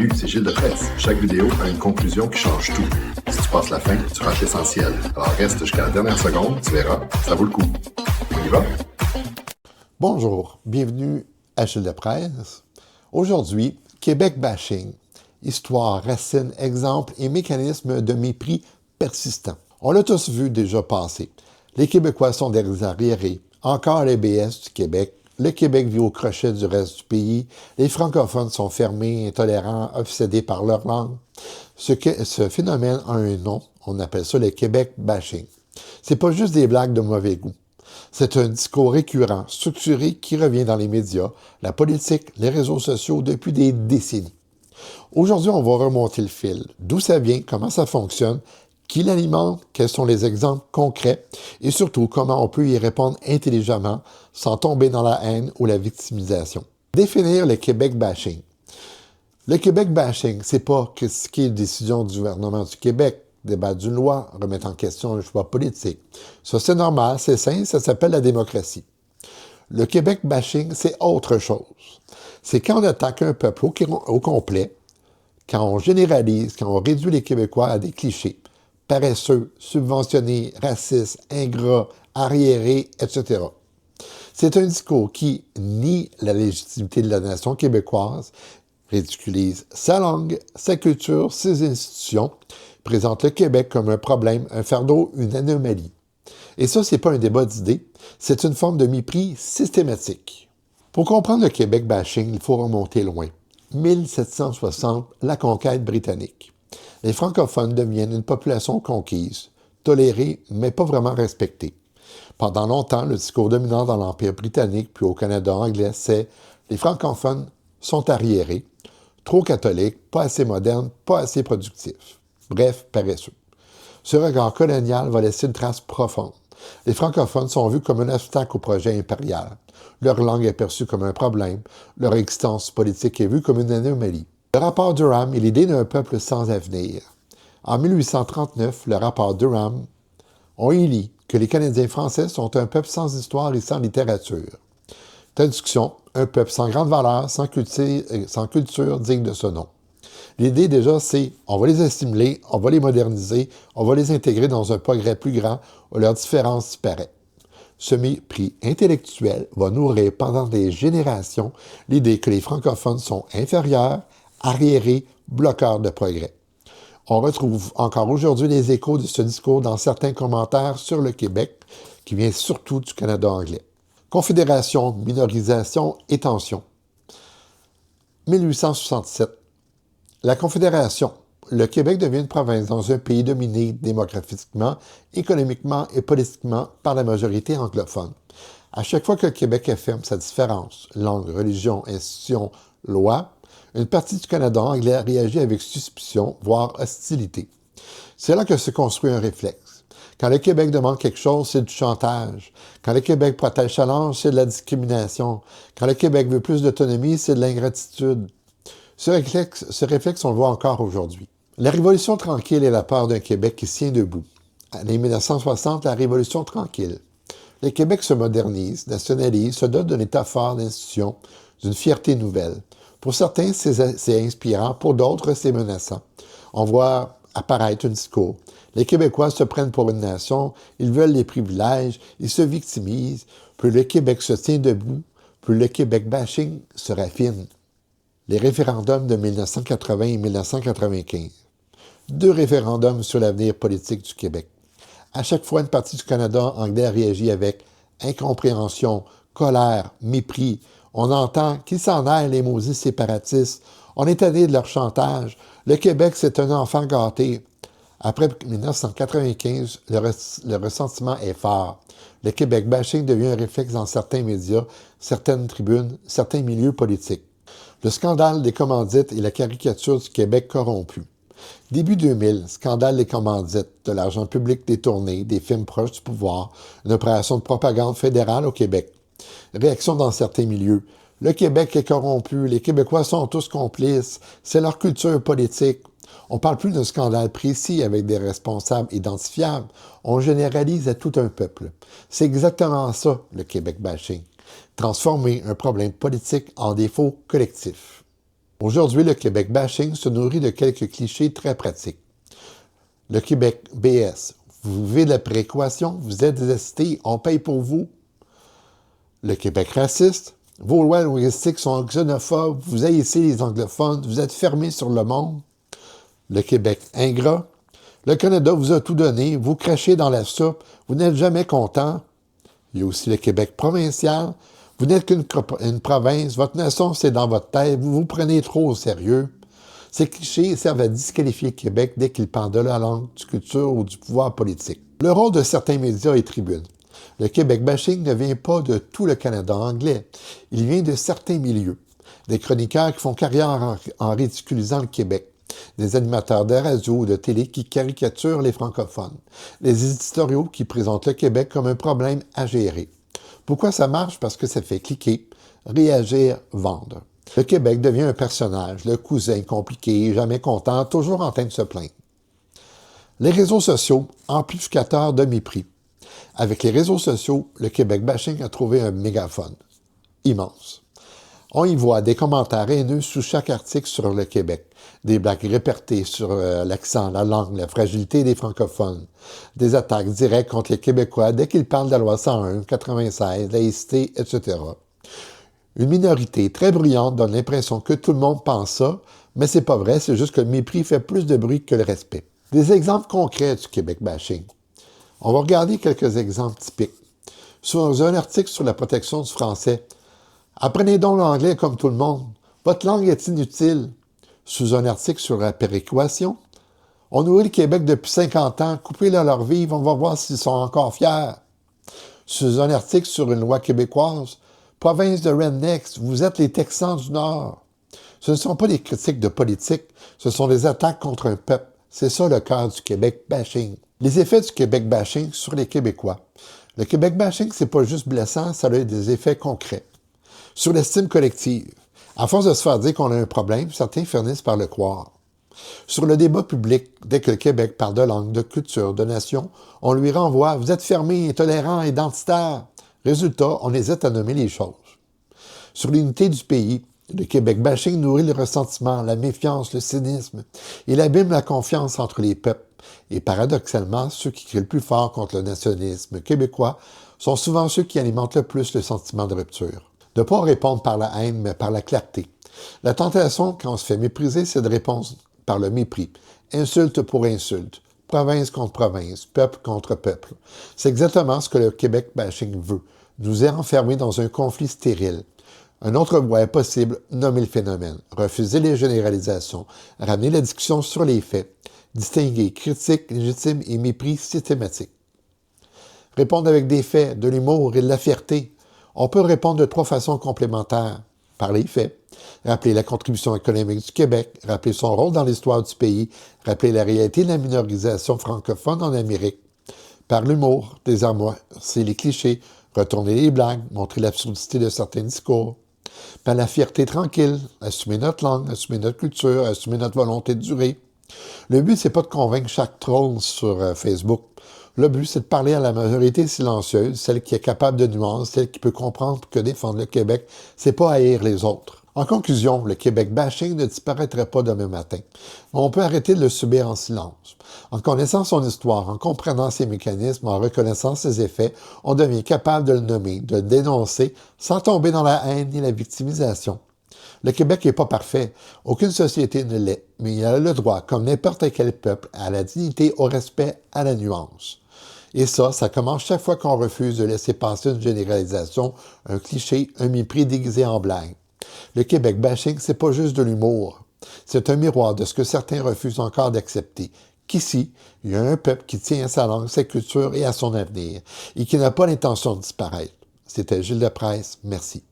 Salut, c'est Gilles de Presse. Chaque vidéo a une conclusion qui change tout. Si tu passes la fin, tu rates l'essentiel. Alors reste jusqu'à la dernière seconde, tu verras, ça vaut le coup. On y va? Bonjour, bienvenue à Gilles de Presse. Aujourd'hui, Québec bashing. Histoire, racines, exemples et mécanismes de mépris persistants. On l'a tous vu déjà passer. Les Québécois sont des arriérés. Encore les BS du Québec. Le Québec vit au crochet du reste du pays. Les francophones sont fermés, intolérants, obsédés par leur langue. Ce phénomène a un nom. On appelle ça le Québec bashing. C'est pas juste des blagues de mauvais goût. C'est un discours récurrent, structuré, qui revient dans les médias, la politique, les réseaux sociaux depuis des décennies. Aujourd'hui, on va remonter le fil. D'où ça vient, comment ça fonctionne, qui l'alimente, quels sont les exemples concrets et surtout comment on peut y répondre intelligemment sans tomber dans la haine ou la victimisation. Définir le Québec bashing. Le Québec bashing, c'est pas critiquer les décisions du gouvernement du Québec, débattre d'une loi, remettre en question le choix politique. Ça, c'est normal, c'est sain, ça s'appelle la démocratie. Le Québec bashing, c'est autre chose. C'est quand on attaque un peuple au complet, quand on généralise, quand on réduit les Québécois à des clichés, paresseux, subventionnés, racistes, ingrats, arriérés, etc. C'est un discours qui nie la légitimité de la nation québécoise, ridiculise sa langue, sa culture, ses institutions, présente le Québec comme un problème, un fardeau, une anomalie. Et ça, c'est pas un débat d'idées, c'est une forme de mépris systématique. Pour comprendre le Québec bashing, il faut remonter loin. 1760, la conquête britannique. Les francophones deviennent une population conquise, tolérée, mais pas vraiment respectée. Pendant longtemps, le discours dominant dans l'Empire britannique puis au Canada anglais, c'est « les francophones sont arriérés, trop catholiques, pas assez modernes, pas assez productifs. Bref, paresseux. » Ce regard colonial va laisser une trace profonde. Les francophones sont vus comme un obstacle au projet impérial. Leur langue est perçue comme un problème. Leur existence politique est vue comme une anomalie. Le rapport Durham est l'idée d'un peuple sans avenir. En 1839, le rapport Durham, on y lit que les Canadiens français sont un peuple sans histoire et sans littérature. Traduction, un peuple sans grande valeur, sans culture digne de ce nom. L'idée déjà, c'est on va les assimiler, on va les moderniser, on va les intégrer dans un progrès plus grand où leur différence disparaît. Ce mépris intellectuel va nourrir pendant des générations l'idée que les francophones sont inférieurs, arriérés, bloqueurs de progrès. On retrouve encore aujourd'hui les échos de ce discours dans certains commentaires sur le Québec, qui vient surtout du Canada anglais. Confédération, minorisation et tension. 1867. La Confédération. Le Québec devient une province dans un pays dominé démographiquement, économiquement et politiquement par la majorité anglophone. À chaque fois que le Québec affirme sa différence, langue, religion, institution, loi, une partie du Canada anglais réagit avec suspicion, voire hostilité. C'est là que se construit un réflexe. Quand le Québec demande quelque chose, c'est du chantage. Quand le Québec protège sa langue, c'est de la discrimination. Quand le Québec veut plus d'autonomie, c'est de l'ingratitude. Ce réflexe, on le voit encore aujourd'hui. La Révolution tranquille est la peur d'un Québec qui se tient debout. Année 1960, la Révolution tranquille. Le Québec se modernise, nationalise, se dote d'un état fort d'institutions, d'une fierté nouvelle. Pour certains, c'est inspirant, pour d'autres, c'est menaçant. On voit apparaître un discours. Les Québécois se prennent pour une nation, ils veulent les privilèges, ils se victimisent. Plus le Québec se tient debout, plus le Québec bashing se raffine. Les référendums de 1980 et 1995. 2 référendums sur l'avenir politique du Québec. À chaque fois, une partie du Canada anglais réagit avec incompréhension, colère, mépris. On entend qu'ils s'en aillent les maudits séparatistes. On est tanné de leur chantage. Le Québec, c'est un enfant gâté. Après 1995, le ressentiment est fort. Le Québec bashing devient un réflexe dans certains médias, certaines tribunes, certains milieux politiques. Le scandale des commandites et la caricature du Québec corrompu. Début 2000, scandale des commandites, de l'argent public détourné, des films proches du pouvoir, une opération de propagande fédérale au Québec. Réaction dans certains milieux. Le Québec est corrompu, les Québécois sont tous complices, c'est leur culture politique. On ne parle plus d'un scandale précis avec des responsables identifiables, on généralise à tout un peuple. C'est exactement ça, le Québec bashing. Transformer un problème politique en défaut collectif. Aujourd'hui, le Québec bashing se nourrit de quelques clichés très pratiques. Le Québec BS, vous vivez de la prééquation, vous êtes détesté, on paye pour vous. Le Québec raciste, vos lois linguistiques sont xénophobes, vous haïssez les anglophones, vous êtes fermés sur le monde. Le Québec ingrat, le Canada vous a tout donné, vous crachez dans la soupe, vous n'êtes jamais content. Il y a aussi le Québec provincial, vous n'êtes qu'une province, votre nation c'est dans votre tête, vous vous prenez trop au sérieux. Ces clichés servent à disqualifier le Québec dès qu'il parle de la langue, du culture ou du pouvoir politique. Le rôle de certains médias est tribune. Le Québec bashing ne vient pas de tout le Canada anglais. Il vient de certains milieux. Des chroniqueurs qui font carrière en ridiculisant le Québec. Des animateurs de radio ou de télé qui caricaturent les francophones. Des éditoriaux qui présentent le Québec comme un problème à gérer. Pourquoi ça marche? Parce que ça fait cliquer, réagir, vendre. Le Québec devient un personnage, le cousin compliqué, jamais content, toujours en train de se plaindre. Les réseaux sociaux, amplificateurs de mépris. Avec les réseaux sociaux, le Québec bashing a trouvé un mégaphone. Immense. On y voit des commentaires haineux sous chaque article sur le Québec, des blagues répétées sur l'accent, la langue, la fragilité des francophones, des attaques directes contre les Québécois dès qu'ils parlent de la loi 101, 96, laïcité, etc. Une minorité très bruyante donne l'impression que tout le monde pense ça, mais c'est pas vrai, c'est juste que le mépris fait plus de bruit que le respect. Des exemples concrets du Québec bashing. On va regarder quelques exemples typiques. Sur un article sur la protection du français, « Apprenez donc l'anglais comme tout le monde. Votre langue est inutile. » Sous un article sur la péréquation, « On nourrit le Québec depuis 50 ans. Coupez-leur leur vivre, on va voir s'ils sont encore fiers. » Sous un article sur une loi québécoise, « Province de Rednecks, vous êtes les Texans du Nord. » Ce ne sont pas des critiques de politique, ce sont des attaques contre un peuple. C'est ça le cœur du Québec bashing. Les effets du Québec bashing sur les Québécois. Le Québec bashing, c'est pas juste blessant, ça a des effets concrets. Sur l'estime collective. À force de se faire dire qu'on a un problème, certains finissent par le croire. Sur le débat public, dès que le Québec parle de langue, de culture, de nation, on lui renvoie « Vous êtes fermé, intolérant, identitaire. » Résultat, on hésite à nommer les choses. Sur l'unité du pays, le Québec bashing nourrit le ressentiment, la méfiance, le cynisme. Il abîme la confiance entre les peuples. Et paradoxalement, ceux qui crient le plus fort contre le nationalisme québécois sont souvent ceux qui alimentent le plus le sentiment de rupture. De ne pas répondre par la haine, mais par la clarté. La tentation, quand on se fait mépriser, c'est de répondre par le mépris. Insulte pour insulte. Province contre province. Peuple contre peuple. C'est exactement ce que le Québec bashing veut. Nous enfermer dans un conflit stérile. Un autre voie est possible, nommer le phénomène. Refuser les généralisations. Ramener la discussion sur les faits. Distinguer critique, légitime et mépris systématique. Répondre avec des faits, de l'humour et de la fierté. On peut répondre de 3 façons complémentaires. Par les faits, rappeler la contribution économique du Québec, rappeler son rôle dans l'histoire du pays, rappeler la réalité de la minorisation francophone en Amérique. Par l'humour, désamorcer les clichés, retourner les blagues, montrer l'absurdité de certains discours. Par la fierté tranquille, assumer notre langue, assumer notre culture, assumer notre volonté de durer. Le but, c'est pas de convaincre chaque troll sur Facebook. Le but, c'est de parler à la majorité silencieuse, celle qui est capable de nuances, celle qui peut comprendre que défendre le Québec, c'est pas haïr les autres. En conclusion, le Québec bashing ne disparaîtrait pas demain matin. Mais on peut arrêter de le subir en silence. En connaissant son histoire, en comprenant ses mécanismes, en reconnaissant ses effets, on devient capable de le nommer, de le dénoncer, sans tomber dans la haine ni la victimisation. Le Québec n'est pas parfait. Aucune société ne l'est. Mais il a le droit, comme n'importe quel peuple, à la dignité, au respect, à la nuance. Et ça commence chaque fois qu'on refuse de laisser passer une généralisation, un cliché, un mépris déguisé en blague. Le Québec bashing, c'est pas juste de l'humour. C'est un miroir de ce que certains refusent encore d'accepter. Qu'ici, il y a un peuple qui tient à sa langue, sa culture et à son avenir, et qui n'a pas l'intention de disparaître. C'était Gilles Depresse. Merci.